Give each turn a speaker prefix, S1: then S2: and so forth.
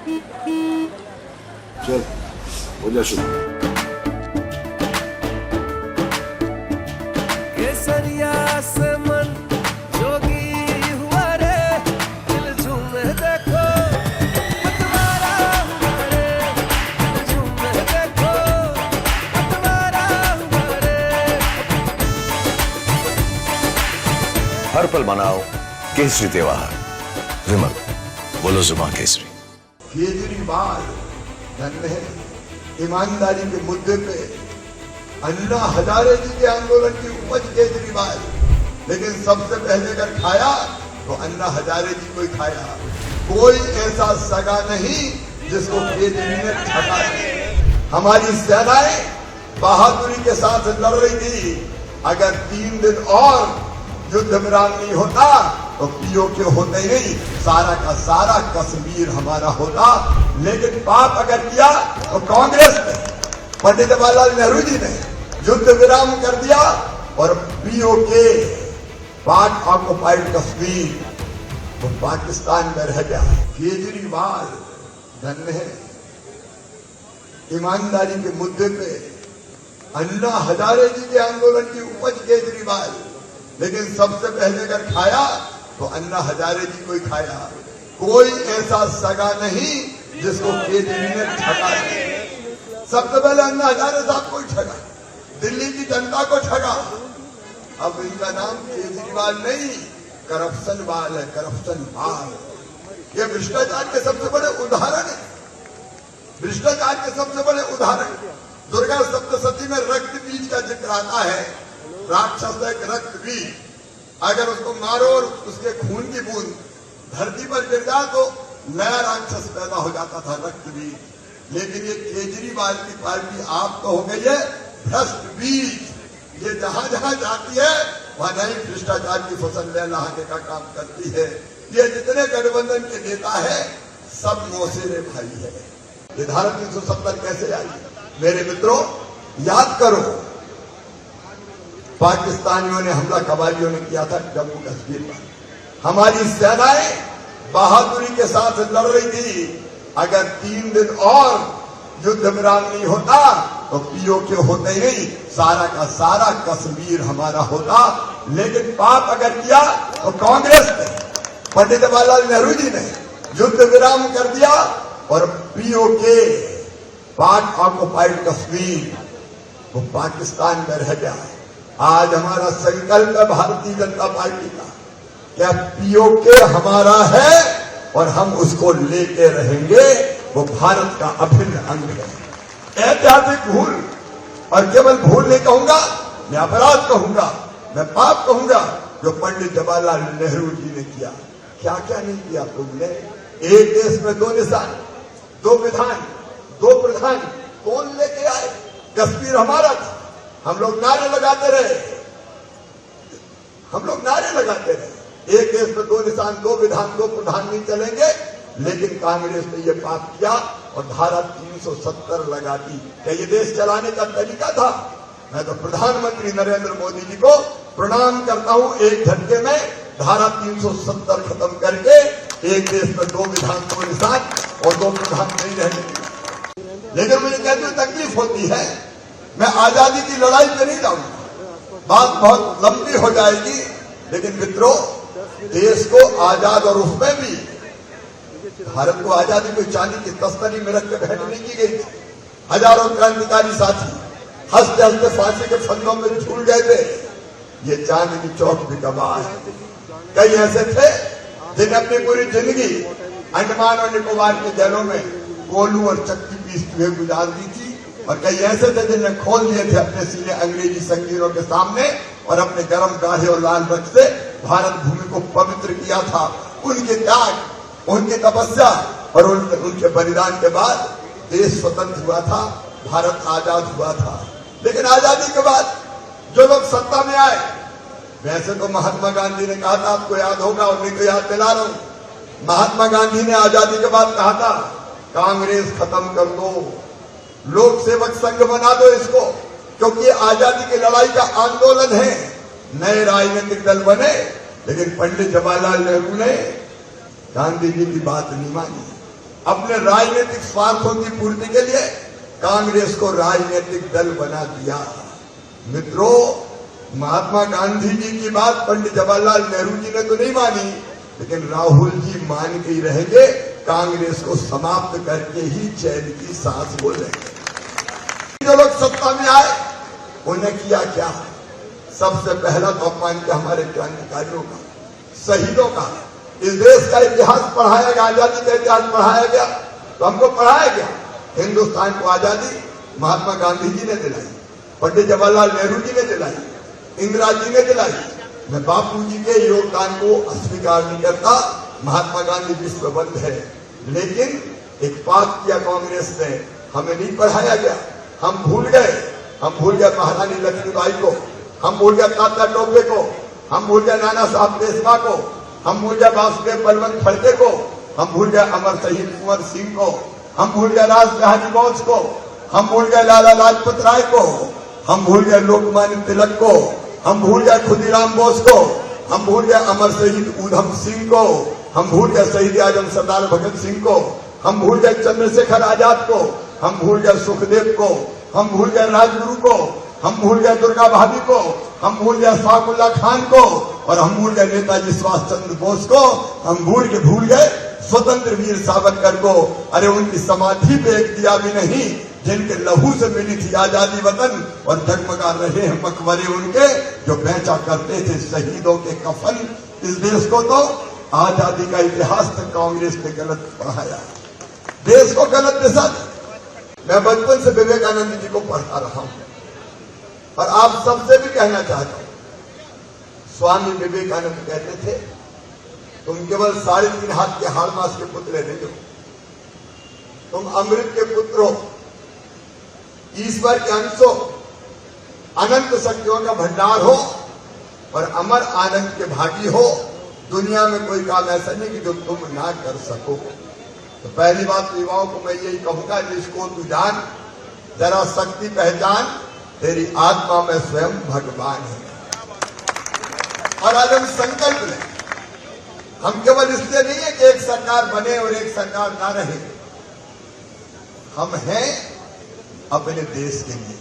S1: चल हो जा शुरू।
S2: केसरिया से मन जोगी हुआ रे, दिल झूमे देखो मतवारा हुआ रे, दिल झूमे देखो मतवारा हुआ रे।
S3: हर पल मनाओ केसरी त्योहार। विमल बोलो जुबान केसरी।
S4: केजरीवाल धन्य है, ईमानदारी के मुद्दे पे अन्ना हजारे जी के आंदोलन की उपज केजरीवाल, लेकिन सबसे पहले अगर खाया तो अन्ना हजारे जी को ही खाया। कोई ऐसा सगा नहीं जिसको केजरी ने ठगा नहीं। हमारी सेनाएं बहादुरी के साथ लड़ रही थी। अगर 3 दिन और युद्ध विराम नहीं होता तो पीओके होते ही नहीं, सारा का सारा कश्मीर हमारा होता। लेकिन पाप अगर किया तो कांग्रेस ने, पंडित जवाहरलाल नेहरू जी ने युद्ध विराम कर दिया और पीओके पार्ट ऑक्युपाइड कश्मीर वो पाकिस्तान में रह गया। केजरीवाल धन्य है, ईमानदारी के मुद्दे पे अन्ना हजारे जी के आंदोलन की उपज केजरीवाल, लेकिन सबसे पहले अगर खाया तो अन्ना हजारे जी को ही खाया। कोई ऐसा सगा नहीं जिसको केजरी ने ठगा नहीं। सबसे पहले अन्ना हजारे साहब को ही ठगा, दिल्ली की जनता को ठगा। अब इनका नाम केजरीवाल नहीं, करप्शन वाल है, करप्शन वाल। ये भ्रष्टाचार के सबसे बड़े उदाहरण है, भ्रष्टाचार के सबसे बड़े उदाहरण। दुर्गा सप्तशती में रक्त बीज का जिक्र आता है। राक्षस एक रक्त बीज, अगर उसको मारो और उसके खून की बूंद धरती पर गिर जाए तो नया राक्षस पैदा हो जाता था, रक्त बीज। लेकिन ये केजरीवाल की पार्टी आप तो हो गई है भ्रष्ट बीज। ये जहां जहां जाती है वहां नई भ्रष्टाचार की फसल ले लाने का काम करती है। ये जितने गठबंधन के नेता है सब मौसेरे भाई है। ये धारा 370 कैसे आई? मेरे मित्रों याद करो, पाकिस्तानियों ने हमला कबालियों ने किया था जम्मू कश्मीर पर। हमारी सेनाएं बहादुरी के साथ लड़ रही थी। अगर 3 दिन और युद्ध विराम नहीं होता तो पीओके होते ही नहीं, सारा का सारा कश्मीर हमारा होता। लेकिन पाप अगर किया तो कांग्रेस ने, पंडित जवाहरलाल नेहरू जी ने युद्ध विराम कर दिया और पीओके पार्ट ऑक्युपाइड कश्मीर वो पाकिस्तान में रह गया। आज हमारा संकल्प है भारतीय जनता पार्टी का, क्या पीओके हमारा है और हम उसको लेके रहेंगे। वो भारत का अभिन्न अंग है। ऐतिहासिक भूल, और केवल भूल नहीं कहूंगा, मैं अपराध कहूंगा, मैं पाप कहूंगा जो पंडित जवाहरलाल नेहरू जी ने किया। क्या क्या नहीं किया तुमने? एक देश में 2 निशान, 2 विधान, 2 प्रधान कौन लेके आए? कश्मीर हमारा था, हम लोग नारे लगाते रहे, हम लोग नारे लगाते रहे। एक देश में 2 निशान, 2 विधान, 2 प्रधान नहीं चलेंगे। लेकिन कांग्रेस ने यह पाप किया और धारा 370 लगा दी। क्या ये देश चलाने का तरीका था? मैं तो प्रधानमंत्री नरेंद्र मोदी जी को प्रणाम करता हूं, एक झटके में धारा 370 खत्म करके एक देश में 2 विधान, 2 निशान और 2 प्रधान नहीं रहने। लेकिन मुझे कहते हुए तकलीफ होती है, मैं आजादी की लड़ाई पे नहीं जाऊंगा, बात बहुत लंबी हो जाएगी। लेकिन मित्रों, देश को आजाद, और उसमें भी भारत को आजादी को चांदी की तस्तरी में रख के भेंट नहीं की गई थी। हजारों क्रांतिकारी साथी हंसते हंसते फांसी के फंदों में झूल गए थे। ये चांदनी चौक भी गवाह है। कई ऐसे थे जिन्हें अपनी पूरी जिंदगी अंडमान और निकोबार के जेलों में गोलू और चक्की पीसते हुए गुजार दी थी। और कई ऐसे थे जिन्हें खोल दिए थे अपने सीने अंग्रेजी संगीरों के सामने और अपने गर्म गाढ़े और लाल रक्त से भारत भूमि को पवित्र किया था। उनके त्याग, उनकी तपस्या और उनके बलिदान के बाद देश स्वतंत्र हुआ था, भारत आजाद हुआ था। लेकिन आजादी के बाद जो लोग सत्ता में आए, वैसे तो महात्मा गांधी ने कहा था, आपको याद होगा, उन्हीं को याद दिला रहा हूं। महात्मा गांधी ने आजादी के बाद कहा था, कांग्रेस खत्म कर दो, लोक सेवक संघ बना दो इसको, क्योंकि आजादी की लड़ाई का आंदोलन है। नए राजनीतिक दल बने, लेकिन पंडित जवाहरलाल नेहरू ने गांधी जी की बात नहीं मानी। अपने राजनीतिक स्वार्थों की पूर्ति के लिए कांग्रेस को राजनीतिक दल बना दिया। मित्रों, महात्मा गांधी जी की बात पंडित जवाहरलाल नेहरू जी ने तो नहीं मानी, लेकिन राहुल जी मान के ही रहेंगे, कांग्रेस को समाप्त करके ही चैन की सांस बोलेंगे। जो लोग सत्ता में आए उन्हें किया क्या? सबसे पहला तो अपमान किया हमारे क्रांतिकारियों का, शहीदों का। इस देश का इतिहास पढ़ाया गया, आजादी का इतिहास पढ़ाया गया, तो हमको पढ़ाया गया हिंदुस्तान को आजादी महात्मा गांधी जी ने दिलाई, पंडित जवाहरलाल नेहरू जी ने दिलाई, इंदिरा जी ने दिलाई। मैं बापू जी के योगदान को अस्वीकार नहीं करता, महात्मा गांधी विश्वबंद है, लेकिन एक पाप किया कांग्रेस ने, हमें नहीं पढ़ाया गया। हम भूल गए महारानी लक्ष्मीबाई को, हम भूल गए तात्या टोपे को, हम भूल गए नाना साहब पेशवा को, हम भूल गए वासुदेव बलवंत फड़के को, हम भूल गए अमर शहीद कुंवर सिंह को, हम भूल गए राज बिहारी बोस को, हम भूल गए लाला लाजपत राय को, हम भूल गए लोकमान्य तिलक को, हम भूल गए खुदीराम बोस को, हम भूल गए अमर शहीद उधम सिंह को, हम भूल गए शहीद आजम सरदार भगत सिंह को, हम भूल गए चंद्रशेखर आजाद को, हम भूल गए सुखदेव को, हम भूल गए राजगुरु को, हम भूल गए दुर्गा भाभी को, हम भूल गए साकुल्ला खान को, और हम भूल गए नेताजी सुभाष चंद्र बोस को, हम भूल गए स्वतंत्र वीर सावरकर को। अरे उनकी समाधि पे एक दिया भी नहीं, जिनके लहू से मिली थी आजादी वतन, और जगमगा रहे हैं मकबरे उनके जो बेचा करते थे शहीदों के कफन। इस देश को तो आजादी का इतिहास तक कांग्रेस ने गलत पढ़ाया, देश को गलत दिशा दी। मैं बचपन से विवेकानंद जी को पढ़ता रहा हूं, और आप सबसे भी कहना चाहता हूं, स्वामी विवेकानंद कहते थे, तुम केवल 3.5 हाथ के हाड़ मास के पुतले नहीं हो, तुम अमृत के पुत्र हो, ईश्वर के अंश हो, अनंत शक्तियों का भंडार हो, और अमर आनंद के भागी हो। दुनिया में कोई काम ऐसा नहीं कि जो तुम ना कर सको। तो पहली बात युवाओं को मैं यही कहूंगा, जिसको तू जान, जरा शक्ति पहचान, तेरी आत्मा में स्वयं भगवान है। और आज हम संकल्प लें, हम केवल इसलिए नहीं है कि एक सरकार बने और एक सरकार ना रहे, हम हैं अपने देश के लिए।